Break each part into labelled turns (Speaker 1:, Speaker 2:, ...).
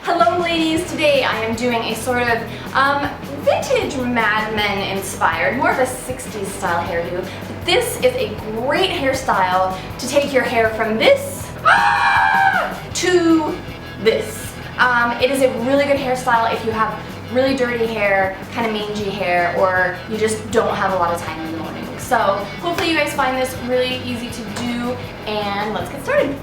Speaker 1: Hello ladies, today I am doing a sort of vintage Mad Men inspired, more of a 60s style hairdo. This is a great hairstyle to take your hair from this to this. It is a really good hairstyle if you have really dirty hair, kind of mangy hair, or you just don't have a lot of time in the morning. So hopefully you guys find this really easy to do, and let's get started.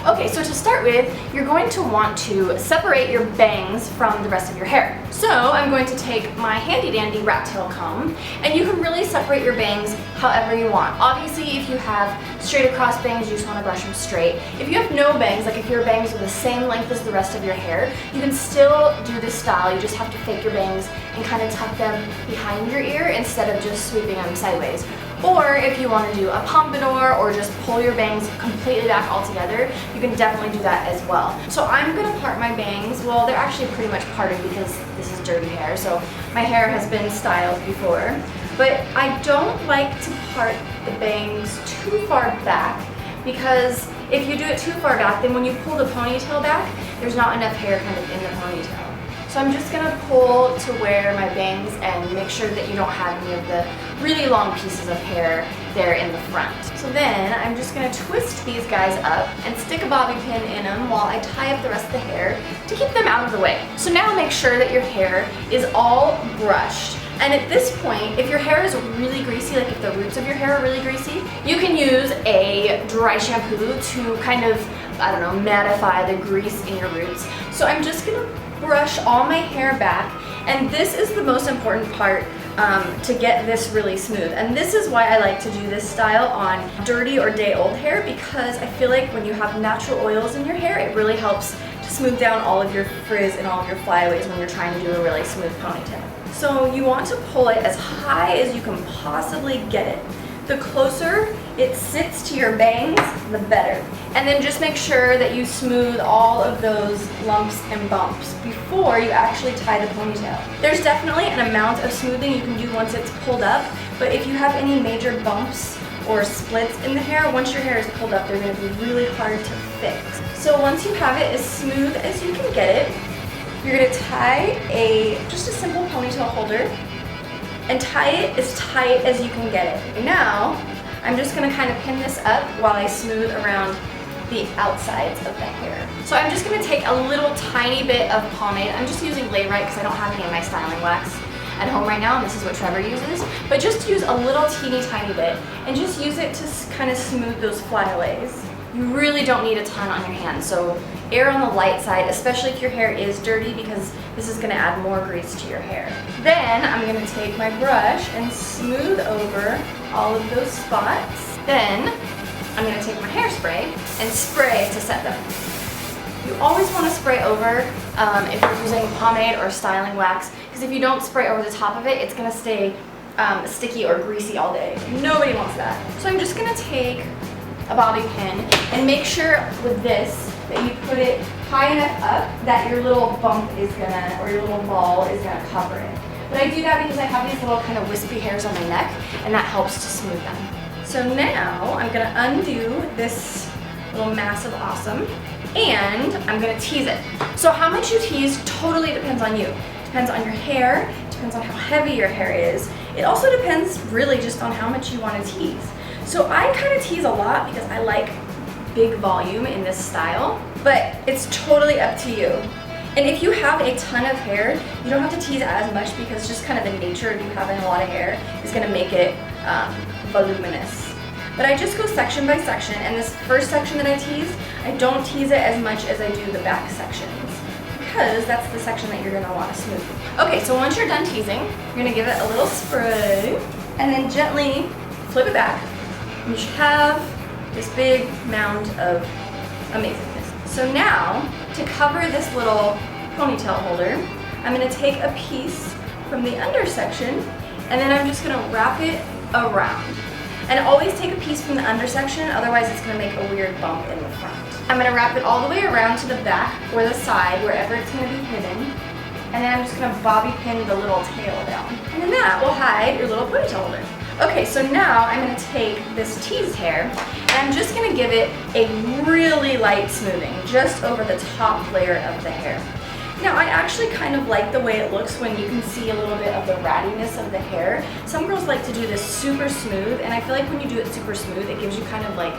Speaker 1: Okay, so to start with, you're going to want to separate your bangs from the rest of your hair. So I'm going to take my handy dandy rat tail comb, and you can really separate your bangs however you want. Obviously, if you have straight across bangs, you just want to brush them straight. If you have no bangs, like if your bangs are the same length as the rest of your hair, you can still do this style. You just have to fake your bangs and kind of tuck them behind your ear instead of just sweeping them sideways. Or if you want to do a pompadour or just pull your bangs completely back all together, you can definitely do that as well. So I'm going to part my bangs. Well, they're actually pretty much parted because this is dirty hair, so my hair has been styled before. But I don't like to part the bangs too far back, because if you do it too far back, then when you pull the ponytail back, there's not enough hair kind of in the ponytail. So I'm just going to pull to where my bangs and make sure that you don't have any of the really long pieces of hair there in the front. So then I'm just going to twist these guys up and stick a bobby pin in them while I tie up the rest of the hair to keep them out of the way. So now make sure that your hair is all brushed. And at this point, if your hair is really greasy, like if the roots of your hair are really greasy, you can use a dry shampoo to kind of, I don't know, mattify the grease in your roots. So I'm just going to brush all my hair back, and this is the most important part to get this really smooth. And this is why I like to do this style on dirty or day-old hair, because I feel like when you have natural oils in your hair, it really helps to smooth down all of your frizz and all of your flyaways when you're trying to do a really smooth ponytail. So you want to pull it as high as you can possibly get it. The closer it sits to your bangs, the better. And then just make sure that you smooth all of those lumps and bumps before you actually tie the ponytail. There's definitely an amount of smoothing you can do once it's pulled up, but if you have any major bumps or splits in the hair, once your hair is pulled up, they're going to be really hard to fix. So once you have it as smooth as you can get it, you're going to tie just a simple ponytail holder and tie it as tight as you can get it. Now, I'm just gonna kind of pin this up while I smooth around the outsides of the hair. So I'm just gonna take a little tiny bit of pomade. I'm just using Lay Right because I don't have any of my styling wax at home right now, and this is what Trevor uses. But just use a little teeny tiny bit and just use it to kind of smooth those flyaways. You really don't need a ton on your hands, so err on the light side, especially if your hair is dirty, because this is going to add more grease to your hair. Then I'm going to take my brush and smooth over all of those spots. Then I'm going to take my hairspray and spray to set them. You always want to spray over if you're using pomade or styling wax, because if you don't spray over the top of it, it's going to stay sticky or greasy all day. Nobody wants that. So I'm just going to take a bobby pin and make sure with this that you put it high enough up that your little bump is gonna, or your little ball is gonna cover it. But I do that because I have these little kind of wispy hairs on my neck, and that helps to smooth them. So now I'm gonna undo this little mass of awesome, and I'm gonna tease it. So how much you tease totally depends on you. Depends on your hair, depends on how heavy your hair is. It also depends really just on how much you want to tease. So I kind of tease a lot because I like big volume in this style, but it's totally up to you. And if you have a ton of hair, you don't have to tease as much, because just kind of the nature of you having a lot of hair is going to make it voluminous. But I just go section by section, and this first section that I tease, I don't tease it as much as I do the back sections, because that's the section that you're going to want to smooth. Okay, so once you're done teasing, you're going to give it a little spray, and then gently flip it back. You should have this big mound of amazingness. So now, to cover this little ponytail holder, I'm going to take a piece from the under section, and then I'm just going to wrap it around. And always take a piece from the under section, otherwise it's going to make a weird bump in the front. I'm going to wrap it all the way around to the back or the side, wherever it's going to be hidden. And then I'm just going to bobby pin the little tail down. And then that will hide your little ponytail holder. Okay, so now I'm going to take this teased hair and I'm just going to give it a really light smoothing just over the top layer of the hair. Now I actually kind of like the way it looks when you can see a little bit of the rattiness of the hair. Some girls like to do this super smooth, and I feel like when you do it super smooth it gives you kind of like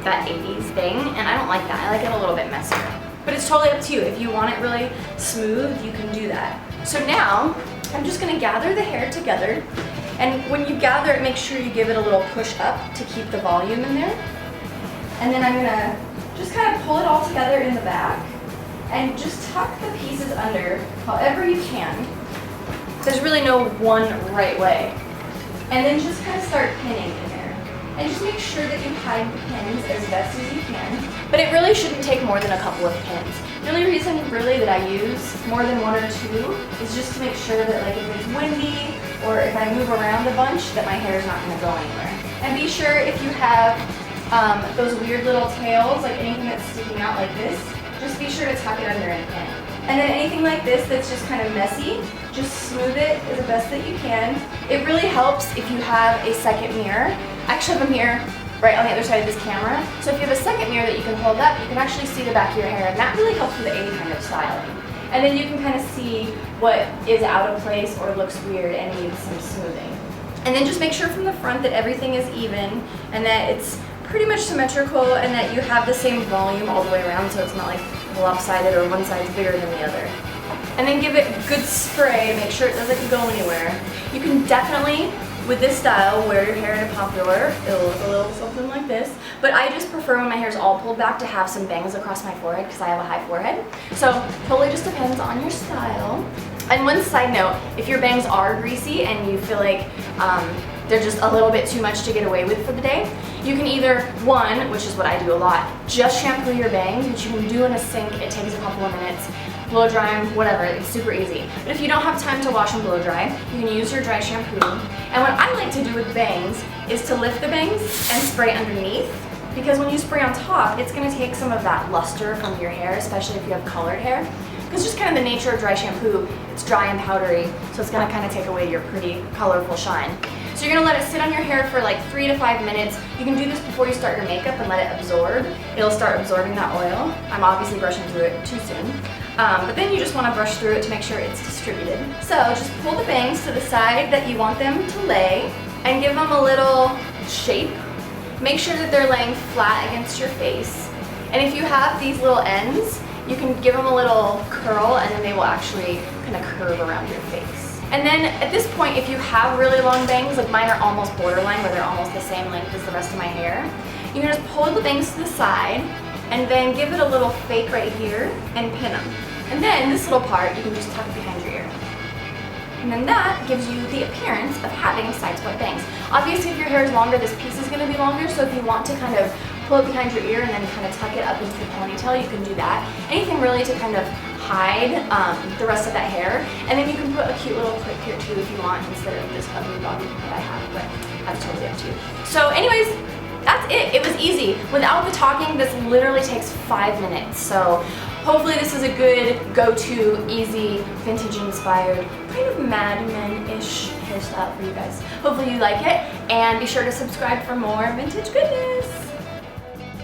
Speaker 1: that 80s thing, and I don't like that. I like it a little bit messier. But it's totally up to you. If you want it really smooth, you can do that. So now I'm just going to gather the hair together. And when you gather it, make sure you give it a little push up to keep the volume in there. And then I'm gonna just kind of pull it all together in the back and just tuck the pieces under however you can. There's really no one right way. And then just kind of start pinning in there. And just make sure that you hide the pins as best as you can. But it really shouldn't take more than a couple of pins. The only reason really that I use more than one or two is just to make sure that like if it's windy or if I move around a bunch that my hair is not going to go anywhere. And be sure if you have those weird little tails, like anything that's sticking out like this, just be sure to tuck it under and pin. And then anything like this that's just kind of messy, just smooth it as the best that you can. It really helps if you have a second mirror. I actually have a mirror right on the other side of this camera. So if you have a second mirror that you can hold up, you can actually see the back of your hair, and that really helps with any kind of styling. And then you can kind of see what is out of place or looks weird and needs some smoothing. And then just make sure from the front that everything is even and that it's pretty much symmetrical and that you have the same volume all the way around so it's not like lopsided or one side's bigger than the other. And then give it a good spray, make sure it doesn't go anywhere. You can definitely, with this style, wear your hair in a popular. It'll look a little something like this. But I just prefer when my hair is all pulled back to have some bangs across my forehead because I have a high forehead. So totally just depends on your style. And one side note, if your bangs are greasy and you feel like they're just a little bit too much to get away with for the day, you can either, one, which is what I do a lot, just shampoo your bangs, which you can do in a sink. It takes a couple of minutes. Blow dry them, whatever, it's super easy. But if you don't have time to wash and blow dry, you can use your dry shampoo. And what I like to do with bangs is to lift the bangs and spray underneath, because when you spray on top, it's gonna take some of that luster from your hair, especially if you have colored hair. Because just kind of the nature of dry shampoo, it's dry and powdery, so it's gonna kind of take away your pretty, colorful shine. So you're gonna let it sit on your hair for like 3 to 5 minutes. You can do this before you start your makeup and let it absorb. It'll start absorbing that oil. I'm obviously brushing through it too soon. But then you just want to brush through it to make sure it's distributed. So just pull the bangs to the side that you want them to lay and give them a little shape. Make sure that they're laying flat against your face. And if you have these little ends, you can give them a little curl and then they will actually kind of curve around your face. And then at this point, if you have really long bangs, like mine are almost borderline where they're almost the same length as the rest of my hair, you can just pull the bangs to the side and then give it a little fake right here and pin them. And then this little part you can just tuck behind your ear. And then that gives you the appearance of having side swept bangs. Obviously if your hair is longer, this piece is going to be longer, so if you want to kind of pull it behind your ear and then kind of tuck it up into the ponytail, you can do that. Anything really to kind of hide the rest of that hair. And then you can put a cute little clip here too if you want instead of this ugly bobby that I have, but that's totally up to you. So anyways, that's it. It was easy. Without the talking, this literally takes 5 minutes. So hopefully this is a good go-to, easy, vintage-inspired, kind of Mad Men-ish hairstyle for you guys. Hopefully you like it, and be sure to subscribe for more vintage goodness.